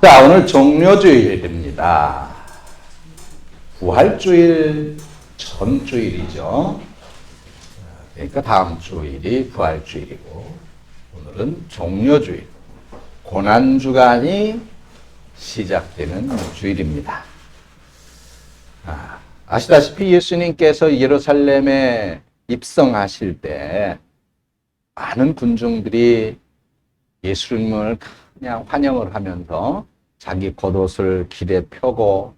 자, 오늘 종료주일입니다. 부활주일 전주일이죠. 그러니까 다음 주일이 부활주일이고, 오늘은 종료주일, 고난주간이 시작되는 주일입니다. 아시다시피 예수님께서 예루살렘에 입성하실 때 많은 군중들이 예수님을 그냥 환영을 하면서 자기 겉옷을 길에 펴고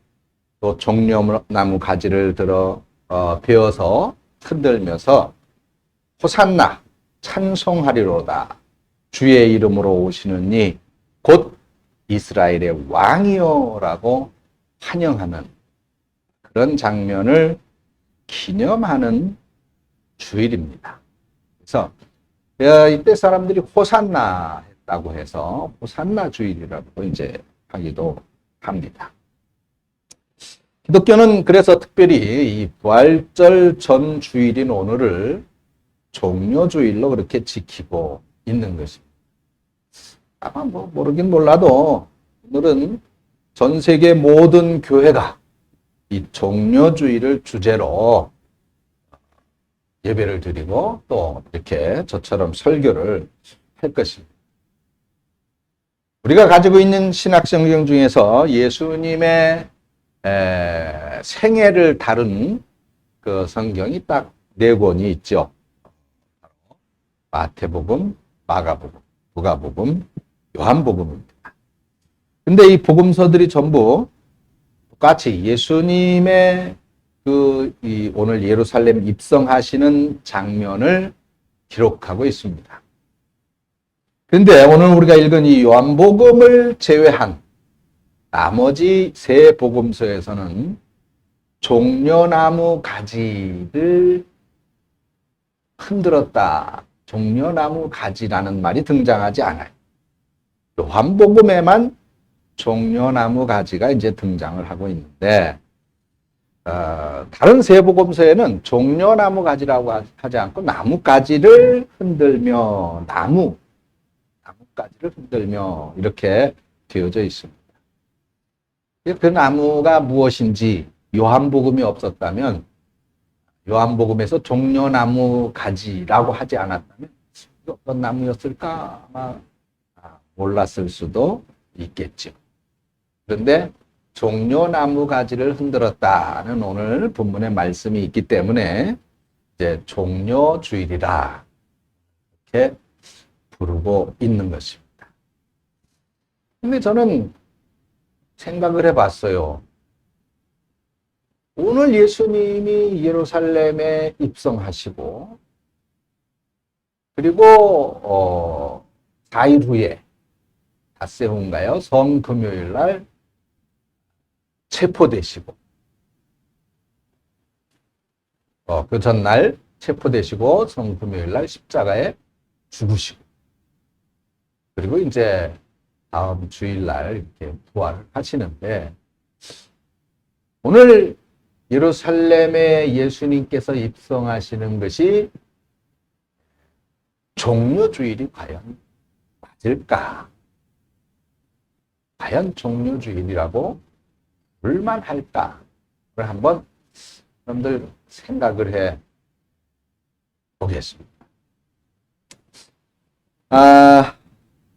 또 종려나무 가지를 들어 베어서 흔들면서 호산나 찬송하리로다 주의 이름으로 오시는 이 곧 이스라엘의 왕이요라고 환영하는 그런 장면을 기념하는 주일입니다. 그래서 이때 사람들이 호산나 했다고 해서 호산나 주일이라고 이제 하기도 합니다. 기독교는 그래서 특별히 이 부활절 전 주일인 오늘을 종료주일로 그렇게 지키고 있는 것입니다. 아마 모르긴 몰라도 오늘은 전 세계 모든 교회가 이 종료주일을 주제로 예배를 드리고 또 이렇게 저처럼 설교를 할 것입니다. 우리가 가지고 있는 신약성경 중에서 예수님의 생애를 다룬 그 성경이 딱 4권이 있죠. 마태복음, 마가복음, 누가복음, 요한복음입니다. 근데 이 복음서들이 전부 똑같이 예수님의 오늘 예루살렘 입성하시는 장면을 기록하고 있습니다. 그런데 오늘 우리가 읽은 이 요한복음을 제외한 나머지 3 복음서에서는 종려나무 가지를 흔들었다. 종려나무 가지라는 말이 등장하지 않아요. 요한복음에만 종려나무 가지가 이제 등장을 하고 있는데, 다른 3 복음서에는 종려나무 가지라고 하지 않고 나뭇가지를 흔들며 나뭇가지를 흔들며 이렇게 되어져 있습니다. 그 나무가 무엇인지 요한복음이 없었다면, 요한복음에서 종려나무 가지라고 하지 않았다면 어떤 나무였을까 아마 몰랐을 수도 있겠죠. 그런데 종려나무 가지를 흔들었다는 오늘 본문의 말씀이 있기 때문에 이제 종료주일이라 이렇게 부르고 있는 것입니다. 근데 저는 생각을 해봤어요. 오늘 예수님이 예루살렘에 입성하시고 그리고 4일 후에 닷새 후인가요? 성금요일 날 체포되시고 그 전날 체포되시고 성금요일 날 십자가에 죽으시고 그리고 이제 다음 주일날 이렇게 부활을 하시는데 오늘 예루살렘에 예수님께서 입성하시는 것이 종료주일이 과연 맞을까? 과연 종료주일이라고 불만할까? 를 한번 여러분들 생각을 해 보겠습니다.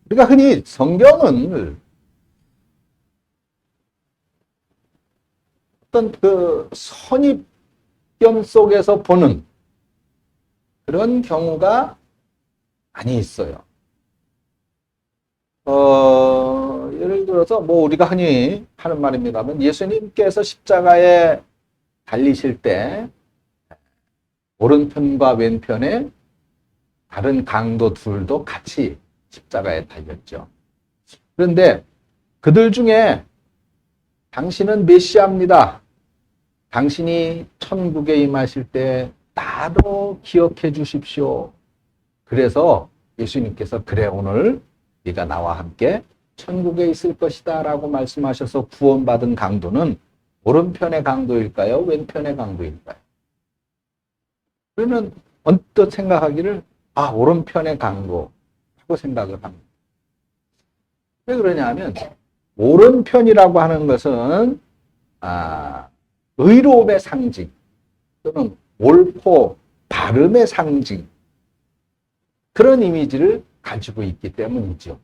우리가 흔히 성경을 어떤 그 선입견 속에서 보는 그런 경우가 많이 있어요. 예를 들어서 우리가 흔히 하는 말입니다만 예수님께서 십자가에 달리실 때 오른편과 왼편에 다른 강도 둘도 같이 십자가에 달렸죠. 그런데 그들 중에 당신은 메시아입니다. 당신이 천국에 임하실 때 나도 기억해 주십시오. 그래서 예수님께서 그래 오늘 네가 나와 함께 천국에 있을 것이다 라고 말씀하셔서 구원받은 강도는 오른편의 강도일까요? 왼편의 강도일까요? 그러면 언뜻 생각하기를 오른편의 강도라고 생각을 합니다. 왜 그러냐 하면 오른편이라고 하는 것은 의로움의 상징 또는 옳고 바름의 상징 그런 이미지를 가지고 있기 때문이죠.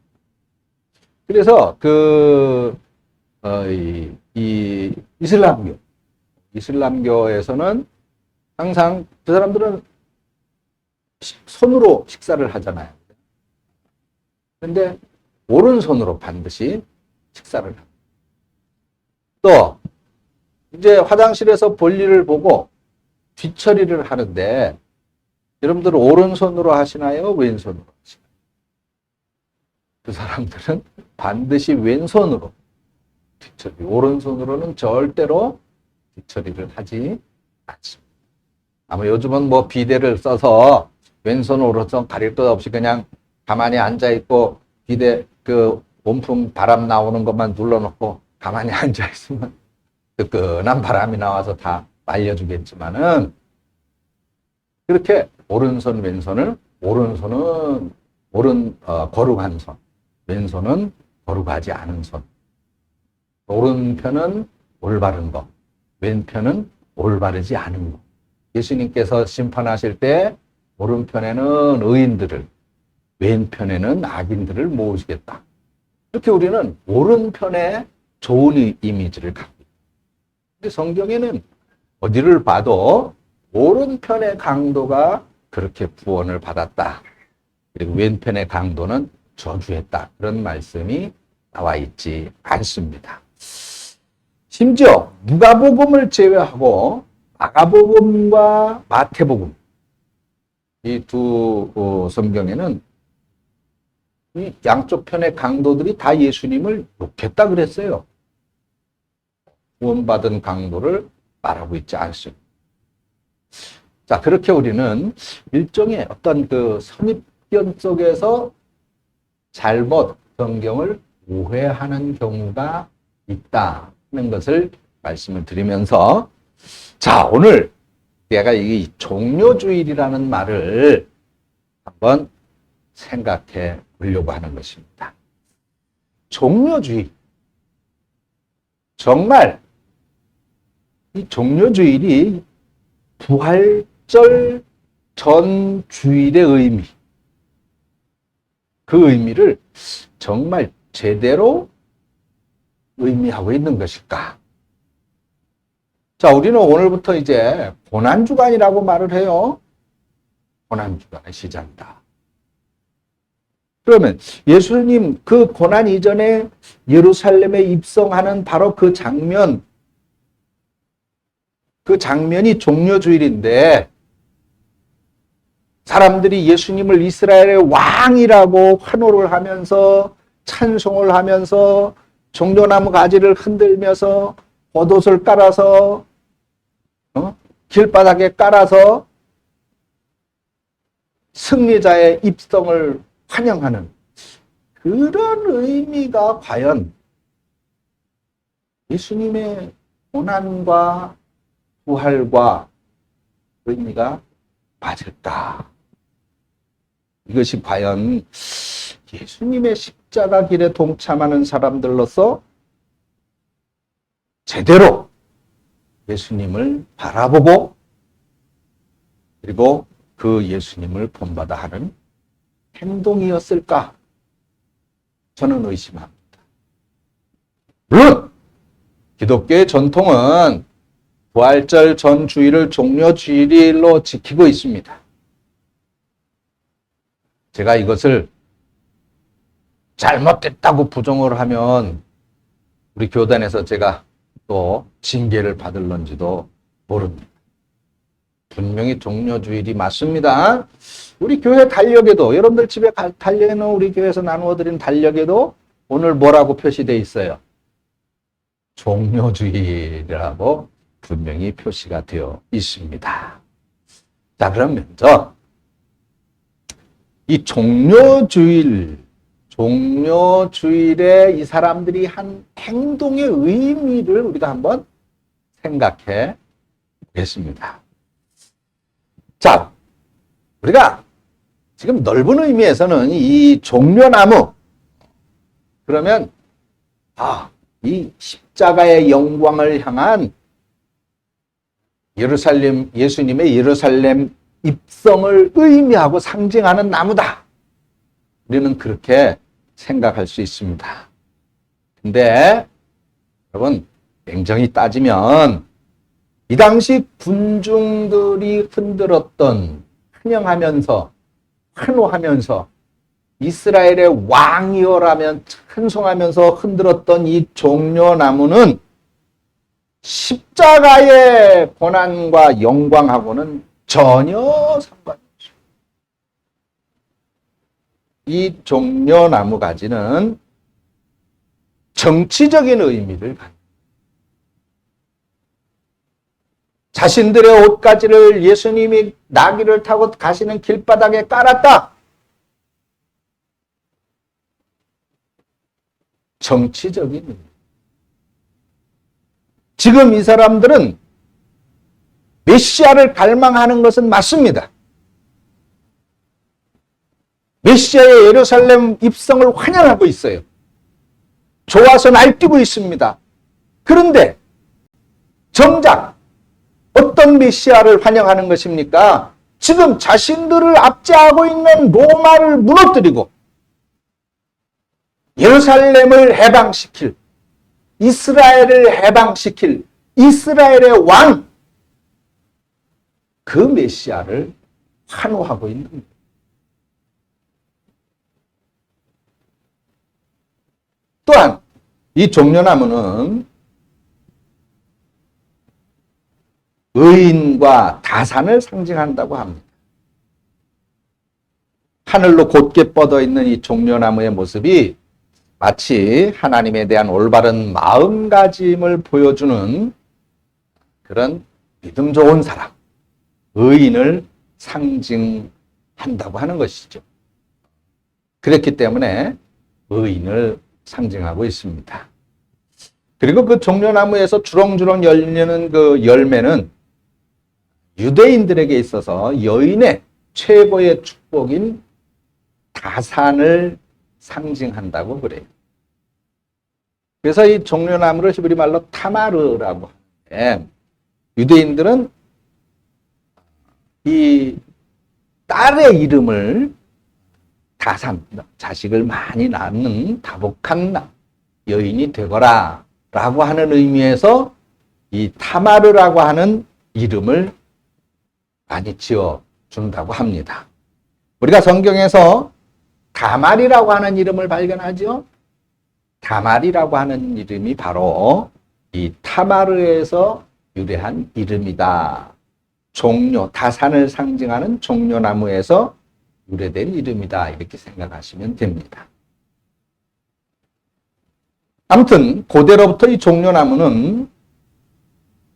그래서 이 이슬람교에서는 항상 그 사람들은 손으로 식사를 하잖아요. 그런데 오른손으로 반드시 식사를 합니다. 또 이제 화장실에서 볼일을 보고 뒤처리를 하는데 여러분들은 오른손으로 하시나요? 왼손으로 하시나요? 그 사람들은 반드시 왼손으로 뒤처리, 오른손으로는 절대로 뒤처리를 하지 않습니다. 아마 요즘은 뭐 비데를 써서 왼손 오른손 가릴 것 없이 그냥 가만히 앉아있고 비데 온풍 바람 나오는 것만 눌러놓고 가만히 앉아있으면 뜨끈한 바람이 나와서 다 말려주겠지만은 그렇게 오른손 왼손을 오른손은 거룩한 손, 왼손은 거룩하지 않은 손. 오른편은 올바른 것, 왼편은 올바르지 않은 것. 예수님께서 심판하실 때 오른편에는 의인들을, 왼편에는 악인들을 모으시겠다. 이렇게 우리는 오른편에 좋은 이미지를 갖고 있다. 근데 성경에는 어디를 봐도 오른편의 강도가 그렇게 구원을 받았다. 그리고 왼편의 강도는 저주했다. 그런 말씀이 나와 있지 않습니다. 심지어 누가복음을 제외하고 마가복음과 마태복음 이 두 성경에는 이 양쪽 편의 강도들이 다 예수님을 욕했다 그랬어요. 구원받은 강도를 말하고 있지 않습니다. 자, 그렇게 우리는 일종의 어떤 선입견 속에서 잘못 성경을 오해하는 경우가 있다는 것을 말씀을 드리면서 자, 오늘 내가 이 종료주일이라는 말을 한번 생각해 보려고 하는 것입니다. 종료주일. 정말 이 종료주일이 부활절 전 주일의 의미, 그 의미를 정말 제대로 의미하고 있는 것일까? 자, 우리는 오늘부터 이제 고난주간이라고 말을 해요. 고난주간의 시작이다. 그러면 예수님 그 고난 이전에 예루살렘에 입성하는 바로 그 장면이 종료주일인데 사람들이 예수님을 이스라엘의 왕이라고 환호를 하면서 찬송을 하면서 종려나무 가지를 흔들면서 겉옷을 깔아서 길바닥에 깔아서 승리자의 입성을 환영하는 그런 의미가 과연 예수님의 고난과 부활과 의미가 맞을까? 이것이 과연 예수님의 십자가 길에 동참하는 사람들로서 제대로 예수님을 바라보고 그리고 그 예수님을 본받아 하는 행동이었을까? 저는 의심합니다. 물론 기독교의 전통은 부활절 전 주일을 종료주일로 지키고 있습니다. 제가 이것을 잘못됐다고 부정을 하면 우리 교단에서 제가 또 징계를 받을런지도 모릅니다. 분명히 종료주일이 맞습니다. 우리 교회 달력에도 여러분들 집에 달려있는 우리 교회에서 나누어드린 달력에도 오늘 뭐라고 표시되어 있어요? 종료주일이라고 분명히 표시가 되어 있습니다. 자, 그러면 이 종료주일에 이 사람들이 한 행동의 의미를 우리가 한번 생각해 보겠습니다. 자, 우리가 지금 넓은 의미에서는 이 종려나무, 그러면 이 십자가의 영광을 향한 예수님의 예루살렘 입성을 의미하고 상징하는 나무다. 우리는 그렇게 생각할 수 있습니다. 근데 여러분, 냉정히 따지면 이 당시 군중들이 흔들었던, 환호하면서 이스라엘의 왕이여라면 찬송하면서 흔들었던 이 종려나무는 십자가의 고난과 영광하고는 전혀 상관이 없습니다. 이 종려나무 가지는 정치적인 의미를 가집니다. 자신들의 옷가지를 예수님이 나귀를 타고 가시는 길바닥에 깔았다. 정치적인 의미. 지금 이 사람들은 메시아를 갈망하는 것은 맞습니다. 메시아의 예루살렘 입성을 환영하고 있어요. 좋아서 날뛰고 있습니다. 그런데 정작 어떤 메시아를 환영하는 것입니까? 지금 자신들을 압제하고 있는 로마를 무너뜨리고 예루살렘을 해방시킬, 이스라엘을 해방시킬 이스라엘의 왕, 그 메시아를 환호하고 있는 겁니다. 또한 이 종려나무는 의인과 다산을 상징한다고 합니다. 하늘로 곧게 뻗어 있는 이 종려나무의 모습이 마치 하나님에 대한 올바른 마음가짐을 보여주는 그런 믿음 좋은 사람, 의인을 상징한다고 하는 것이죠. 그렇기 때문에 의인을 상징하고 있습니다. 그리고 그 종려나무에서 주렁주렁 열리는 그 열매는 유대인들에게 있어서 여인의 최고의 축복인 다산을 상징한다고 그래요. 그래서 이 종려나무를 히브리 말로 타마르라고 하는데, 유대인들은 이 딸의 이름을 다산, 자식을 많이 낳는 다복한 여인이 되거라 라고 하는 의미에서 이 타마르라고 하는 이름을 많이 지어준다고 합니다. 우리가 성경에서 다말이라고 하는 이름을 발견하죠. 다말이라고 하는 이름이 바로 이 타마르에서 유래한 이름이다. 다산을 상징하는 종려나무에서 유래된 이름이다. 이렇게 생각하시면 됩니다. 아무튼 고대로부터 이 종려나무는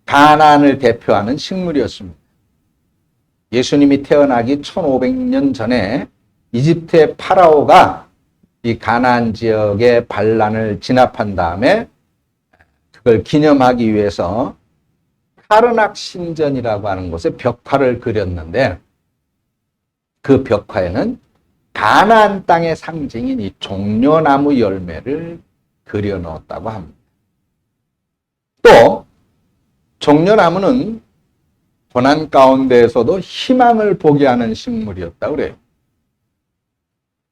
가나안을 대표하는 식물이었습니다. 예수님이 태어나기 1500년 전에 이집트의 파라오가 이 가나안 지역의 반란을 진압한 다음에 그걸 기념하기 위해서 카르낙 신전이라고 하는 곳에 벽화를 그렸는데, 그 벽화에는 가나안 땅의 상징인 이 종려나무 열매를 그려 넣었다고 합니다. 또 종려나무는 고난 가운데에서도 희망을 보게 하는 식물이었다고 그래요.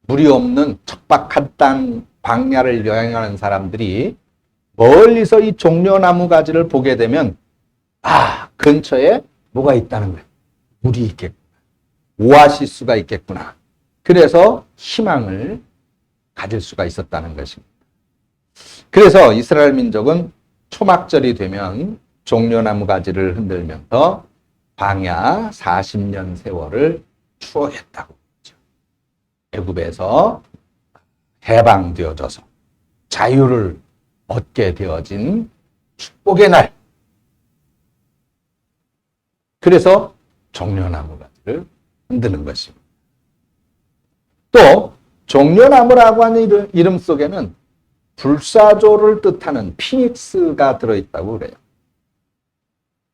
물이 없는 척박한 땅 광야를 여행하는 사람들이 멀리서 이 종려나무 가지를 보게 되면 근처에 뭐가 있다는 거예요. 물이 있겠구나. 오아시스가 있겠구나. 그래서 희망을 가질 수가 있었다는 것입니다. 그래서 이스라엘 민족은 초막절이 되면 종려나무 가지를 흔들면서 광야 40년 세월을 추억했다고 했죠. 애굽에서 해방되어져서 자유를 얻게 되어진 축복의 날. 그래서 종려나무 가지를 흔드는 것입니다. 또 종려나무라고 하는 이름 속에는 불사조를 뜻하는 피닉스가 들어있다고 그래요.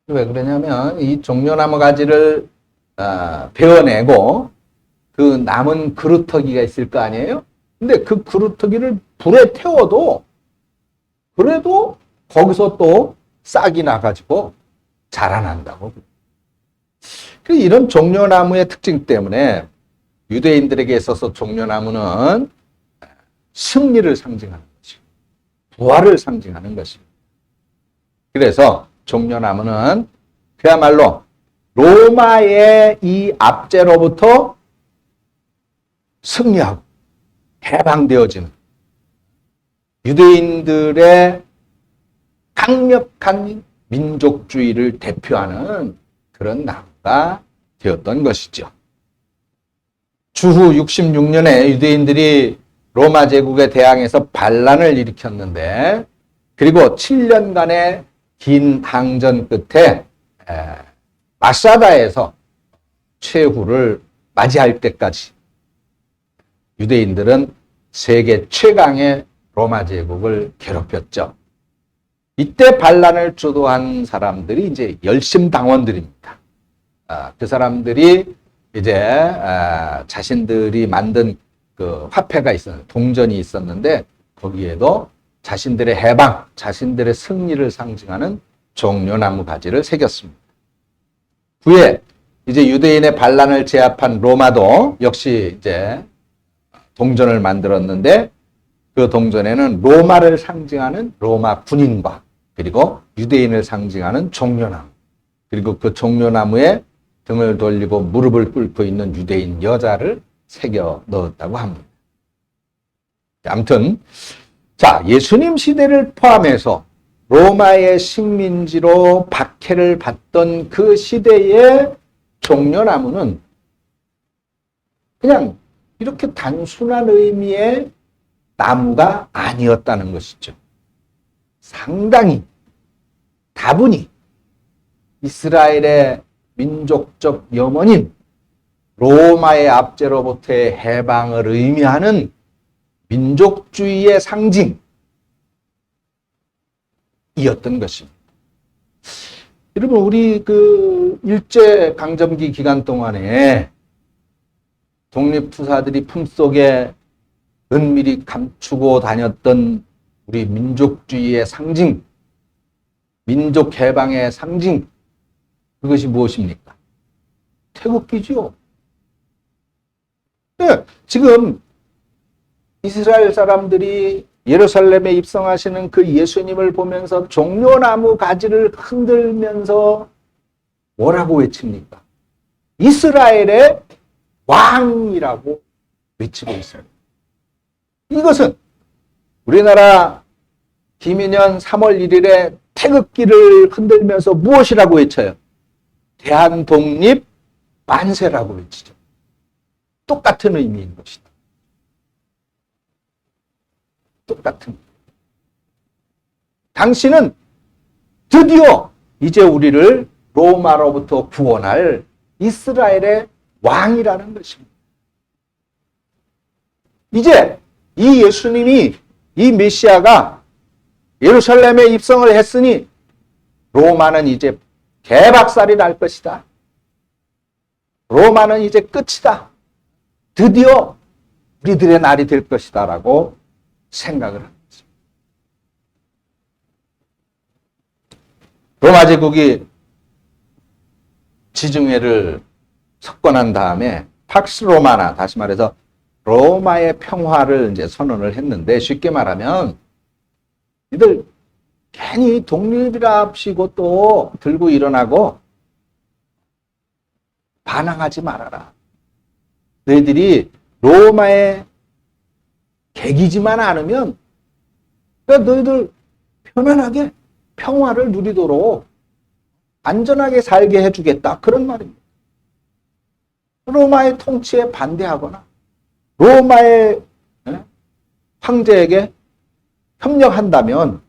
왜 그러냐면 이 종려나무 가지를 베어내고 그 남은 그루터기가 있을 거 아니에요? 근데 그 그루터기를 불에 태워도 그래도 거기서 또 싹이 나가지고 자라난다고. 이런 종려나무의 특징 때문에 유대인들에게 있어서 종려나무는 승리를 상징하는 것이고 부활을 상징하는 것입니다. 그래서 종려나무는 그야말로 로마의 이 압제로부터 승리하고 해방되어지는 유대인들의 강력한 민족주의를 대표하는 그런 나무가 되었던 것이죠. 주후 66년에 유대인들이 로마 제국에 대항해서 반란을 일으켰는데, 그리고 7년간의 긴 항전 끝에 마사다에서 최후를 맞이할 때까지 유대인들은 세계 최강의 로마 제국을 괴롭혔죠. 이때 반란을 주도한 사람들이 이제 열심당원들입니다. 그 사람들이 이제 자신들이 만든 그 화폐가 있었는데, 동전이 있었는데 거기에도 자신들의 해방, 자신들의 승리를 상징하는 종려나무 가지를 새겼습니다. 후에 이제 유대인의 반란을 제압한 로마도 역시 이제 동전을 만들었는데, 그 동전에는 로마를 상징하는 로마 군인과 그리고 유대인을 상징하는 종려나무, 그리고 그 종려나무에 등을 돌리고 무릎을 꿇고 있는 유대인 여자를 새겨 넣었다고 합니다. 아무튼 자, 예수님 시대를 포함해서 로마의 식민지로 박해를 받던 그 시대의 종려나무는 그냥 이렇게 단순한 의미의 나무가 아니었다는 것이죠. 상당히 다분히 이스라엘의 민족적 염원인 로마의 압제로부터의 해방을 의미하는 민족주의의 상징이었던 것입니다. 여러분, 우리 그 일제강점기 기간 동안에 독립투사들이 품속에 은밀히 감추고 다녔던 우리 민족주의의 상징, 민족해방의 상징, 그것이 무엇입니까? 태극기죠. 네, 지금 이스라엘 사람들이 예루살렘에 입성하시는 그 예수님을 보면서 종려나무 가지를 흔들면서 뭐라고 외칩니까? 이스라엘의 왕이라고 외치고 있습니다. 이것은 우리나라 김인현 3월 1일에 태극기를 흔들면서 무엇이라고 외쳐요? 대한독립 만세라고 외치죠. 똑같은 의미인 것이다. 똑같은. 당신은 드디어 이제 우리를 로마로부터 구원할 이스라엘의 왕이라는 것입니다. 이제 이 예수님이, 이 메시아가 예루살렘에 입성을 했으니 로마는 이제 개박살이 날 것이다. 로마는 이제 끝이다. 드디어 우리들의 날이 될 것이다 라고 생각을 합니다. 로마 제국이 지중해를 석권한 다음에 팍스 로마나, 다시 말해서 로마의 평화를 이제 선언을 했는데, 쉽게 말하면 이들 괜히 독립이랍시고 또 들고 일어나고 반항하지 말아라. 너희들이 로마의 객이지만 않으면 너희들 편안하게 평화를 누리도록 안전하게 살게 해주겠다. 그런 말입니다. 로마의 통치에 반대하거나 로마의 황제에게 협력한다면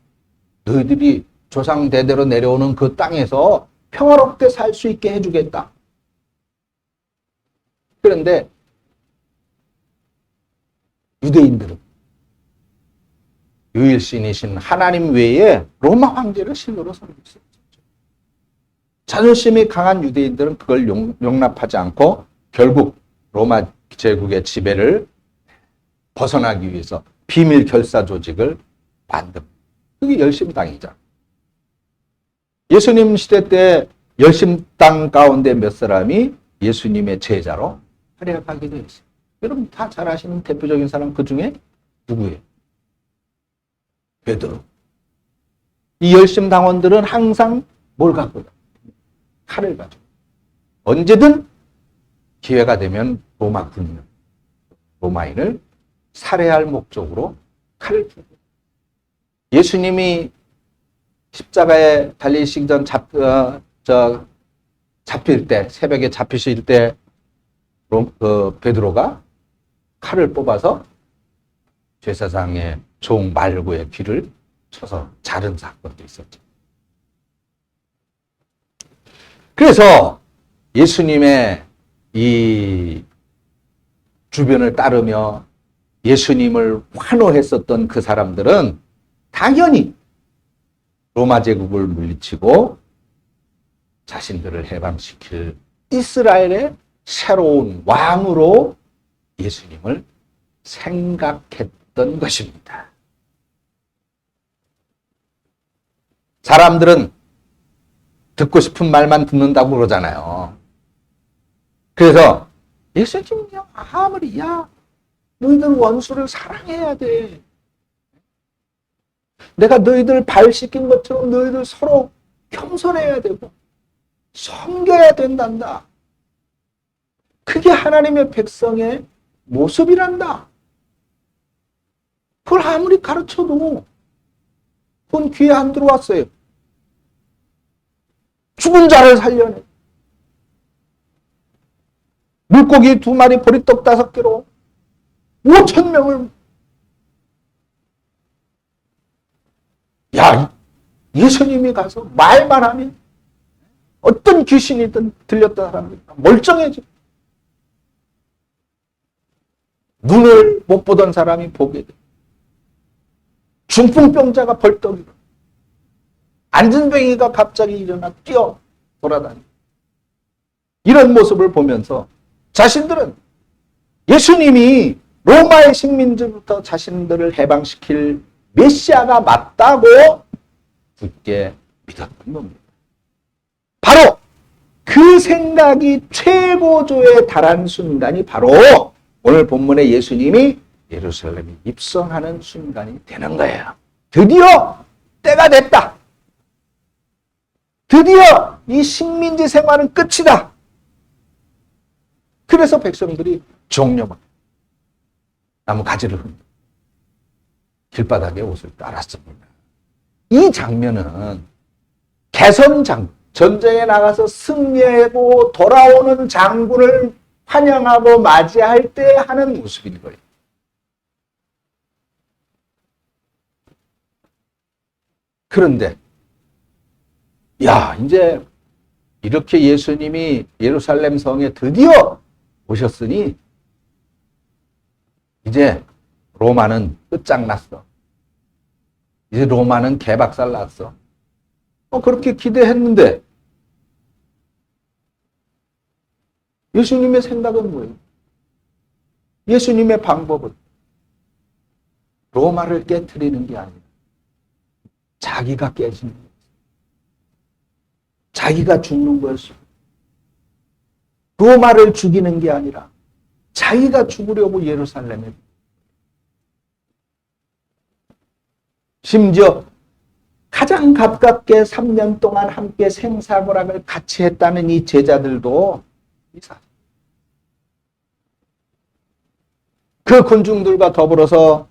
너희들이 조상 대대로 내려오는 그 땅에서 평화롭게 살 수 있게 해주겠다. 그런데 유대인들은 유일신이신 하나님 외에 로마 황제를 신으로 섬기고 있었죠. 자존심이 강한 유대인들은 그걸 용납하지 않고 결국 로마 제국의 지배를 벗어나기 위해서 비밀 결사 조직을 만듭니다. 그게 열심당이잖아. 예수님 시대 때 열심당 가운데 몇 사람이 예수님의 제자로 활약하게 되어 있어요. 여러분 다 잘 아시는 대표적인 사람 그 중에 누구예요? 베드로. 이 열심당원들은 항상 뭘 갖고 있다? 칼을 가지고. 언제든 기회가 되면 로마 군인, 로마인을 살해할 목적으로 칼을 들고. 예수님이 십자가에 달리시기 전 잡힐 때, 새벽에 잡히실 때, 베드로가 칼을 뽑아서 제사장의 종 말고의 귀를 쳐서 자른 사건도 있었죠. 그래서 예수님의 이 주변을 따르며 예수님을 환호했었던 그 사람들은 당연히 로마 제국을 물리치고 자신들을 해방시킬 이스라엘의 새로운 왕으로 예수님을 생각했던 것입니다. 사람들은 듣고 싶은 말만 듣는다고 그러잖아요. 그래서 예수님이 아무리 너희들 원수를 사랑해야 돼. 내가 너희들 발 씻긴 것처럼 너희들 서로 겸손해야 되고 섬겨야 된단다. 그게 하나님의 백성의 모습이란다. 그걸 아무리 가르쳐도 그건 귀에 안 들어왔어요. 죽은 자를 살려내. 물고기 2마리, 보리떡 5개로 5,000명을. 예수님이 가서 말만 하면 어떤 귀신이든 들렸던 사람이 멀쩡해져. 눈을 못 보던 사람이 보게 돼. 중풍병자가 벌떡 일어나. 안진뱅이가 갑자기 일어나 뛰어 돌아다니. 이런 모습을 보면서 자신들은 예수님이 로마의 식민지부터 자신들을 해방시킬 메시아가 맞다고 굳게 믿었던 겁니다. 바로 그 생각이 최고조에 달한 순간이 바로 오늘 본문의 예수님이 예루살렘에 입성하는 순간이 되는 거예요. 드디어 때가 됐다. 드디어 이 식민지 생활은 끝이다. 그래서 백성들이 종려만 나무 가지를 흔들고 길바닥에 옷을 깔았습니다. 이 장면은 전쟁에 나가서 승리하고 돌아오는 장군을 환영하고 맞이할 때 하는 모습인 거예요. 그런데 이제 이렇게 예수님이 예루살렘 성에 드디어 오셨으니 이제 로마는 끝장났어. 이제 로마는 개박살 났어. 그렇게 기대했는데 예수님의 생각은 뭐예요? 예수님의 방법은 로마를 깨트리는 게 아니라 자기가 깨지는 거예요. 자기가 죽는 거였어요. 로마를 죽이는 게 아니라 자기가 죽으려고 예루살렘에. 심지어 가장 가깝게 3년 동안 함께 생사고락을 같이 했다는 이 제자들도 그 군중들과 더불어서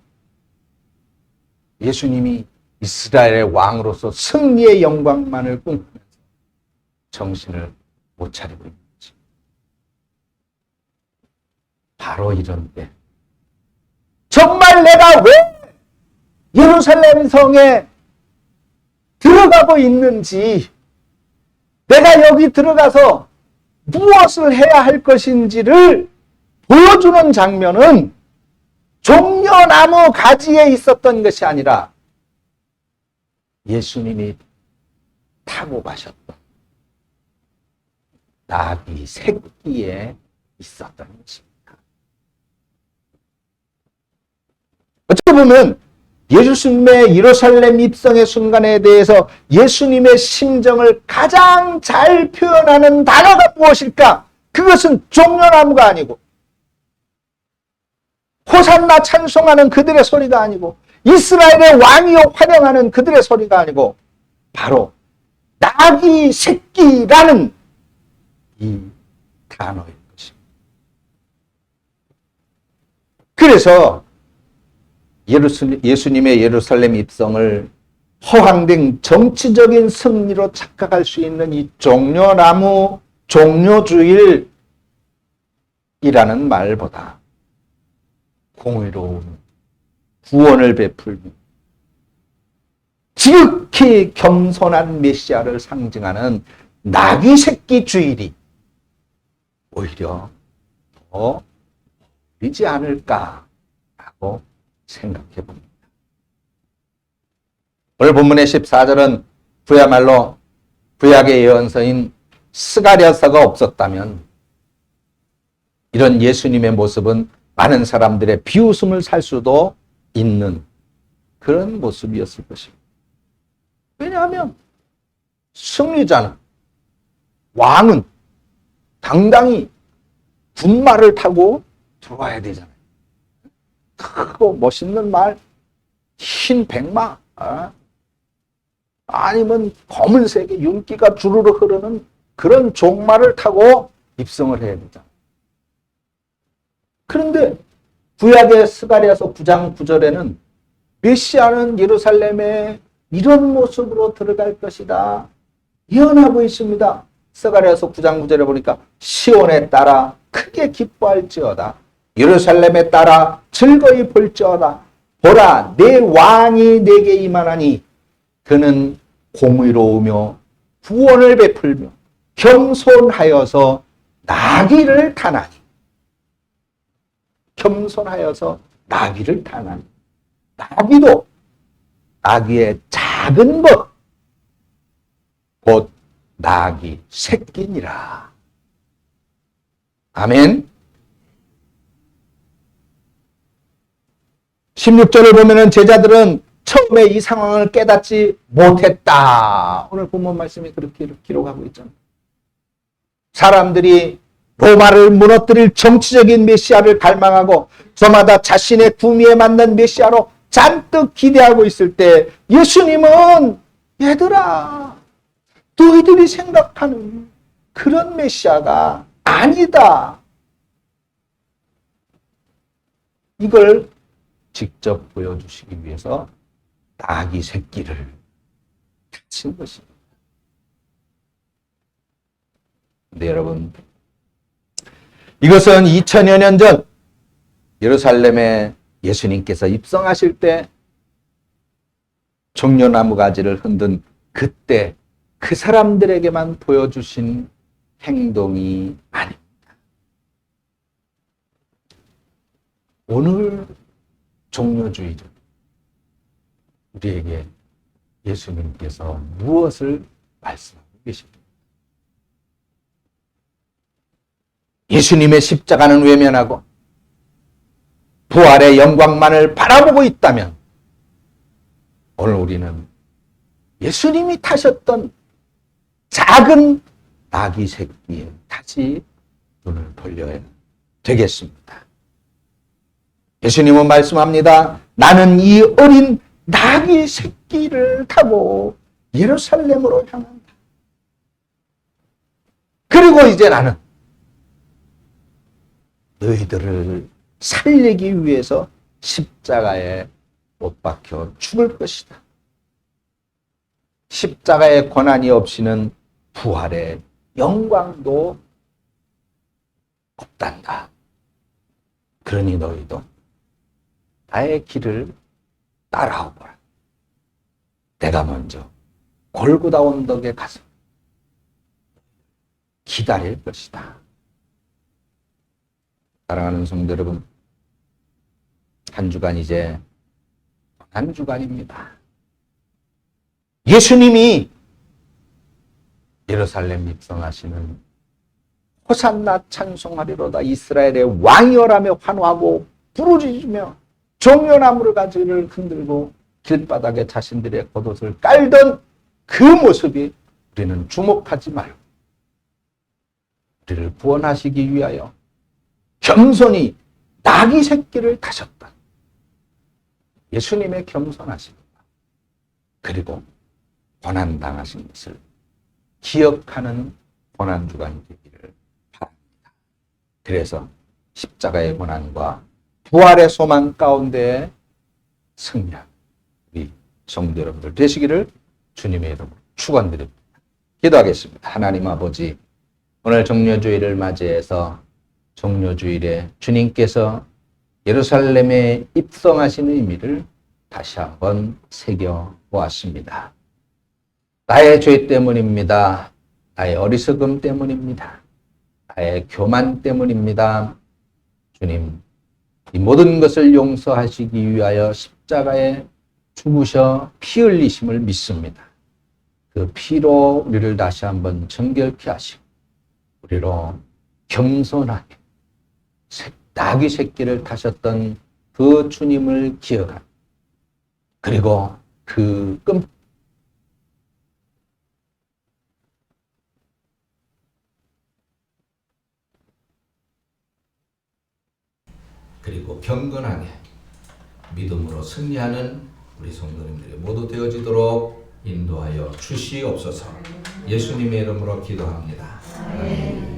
예수님이 이스라엘의 왕으로서 승리의 영광만을 꿈꾸면서 정신을 못 차리고 있는 거지. 바로 이런 때 정말 내가 왜 예루살렘 성에 들어가고 있는지, 내가 여기 들어가서 무엇을 해야 할 것인지를 보여주는 장면은 종려나무 가지에 있었던 것이 아니라 예수님이 타고 가셨던 나귀 새끼에 있었던 것입니다. 어찌 보면 예수님의 예루살렘 입성의 순간에 대해서 예수님의 심정을 가장 잘 표현하는 단어가 무엇일까? 그것은 종려나무가 아니고 호산나 찬송하는 그들의 소리가 아니고 이스라엘의 왕이여 환영하는 그들의 소리가 아니고 바로 나귀 새끼라는 이 단어인 것입니다. 그래서 예수님의 예루살렘 입성을 허황된 정치적인 승리로 착각할 수 있는 이 종려나무, 종려주일이라는 말보다 공의로운 구원을 베풀며 지극히 겸손한 메시아를 상징하는 나귀 새끼 주일이 오히려 더 어울리지 않을까라고 생각해 봅니다. 오늘 본문의 14절은 그야말로 구약의 예언서인 스가랴서가 없었다면 이런 예수님의 모습은 많은 사람들의 비웃음을 살 수도 있는 그런 모습이었을 것입니다. 왜냐하면 승리자는, 왕은 당당히 군마를 타고 들어와야 되잖아요. 크고 멋있는 말, 흰 백마, 아니면 검은색의 윤기가 주르르 흐르는 그런 종마를 타고 입성을 해야 되잖아요. 그런데 구약의 스가랴서 9장 9절에는 메시아는 예루살렘에 이런 모습으로 들어갈 것이다 예언하고 있습니다. 스가랴서 9장 9절에 보니까 시온에 따라 크게 기뻐할지어다 예루살렘에 따라 즐거이 볼지어다 보라 내 왕이 내게 임하나니 그는 공의로우며 구원을 베풀며 겸손하여서 나귀를 타나니 겸손하여서 나귀를 타나니 나귀도 나귀의 작은 것 곧 나귀 새끼니라. 아멘. 16절을 보면은 제자들은 처음에 이 상황을 깨닫지 못했다. 오늘 본문 말씀이 그렇게 기록하고 있잖아요. 사람들이 로마를 무너뜨릴 정치적인 메시아를 갈망하고 저마다 자신의 구미에 맞는 메시아로 잔뜩 기대하고 있을 때 예수님은 얘들아 너희들이 생각하는 그런 메시아가 아니다. 이걸 직접 보여주시기 위해서 나귀 새끼를 다친 것입니다. 근데 여러분 이것은 2000여 년 전 예루살렘에 예수님께서 입성하실 때 종려나무 가지를 흔든 그때 그 사람들에게만 보여주신 행동이 아닙니다. 오늘 종려주의죠. 우리에게 예수님께서 무엇을 말씀하고 계십니까? 예수님의 십자가는 외면하고 부활의 영광만을 바라보고 있다면 오늘 우리는 예수님이 타셨던 작은 나귀 새끼에 다시 눈을 돌려야 되겠습니다. 예수님은 말씀합니다. 나는 이 어린 나귀 새끼를 타고 예루살렘으로 향한다. 그리고 이제 나는 너희들을 살리기 위해서 십자가에 못 박혀 죽을 것이다. 십자가의 고난이 없이는 부활의 영광도 없단다. 그러니 너희도 나의 길을 따라오거라. 내가 먼저 골고다 언덕에 가서 기다릴 것이다. 사랑하는 성도 여러분, 한 주간 이제 한 주간입니다. 예수님이 예루살렘 입성하시는 호산나 찬송하리로다 이스라엘의 왕이여라며 환호하고 부르짖으며 종려나무를 가지를 흔들고 길바닥에 자신들의 겉옷을 깔던 그 모습이 우리는 주목하지 말고 우리를 구원하시기 위하여 겸손히 나귀 새끼를 타셨던 예수님의 겸손하심 그리고 고난당하신 것을 기억하는 고난주간이 되기를 바랍니다. 그래서 십자가의 고난과 부활의 소망 가운데 승리한 우리 성도 여러분들 되시기를 주님의 이름으로 축원드립니다. 기도하겠습니다. 하나님 아버지, 오늘 종려주일을 맞이해서 종려주일에 주님께서 예루살렘에 입성하신 의미를 다시 한번 새겨보았습니다. 나의 죄 때문입니다. 나의 어리석음 때문입니다. 나의 교만 때문입니다. 주님, 이 모든 것을 용서하시기 위하여 십자가에 죽으셔 피 흘리심을 믿습니다. 그 피로 우리를 다시 한번 정결케 하시고 우리로 겸손하게 나귀 새끼를 타셨던 그 주님을 기억하고 그리고 그리고 경건하게 믿음으로 승리하는 우리 성도님들이 모두 되어지도록 인도하여 주시옵소서. 예수님의 이름으로 기도합니다. 아멘.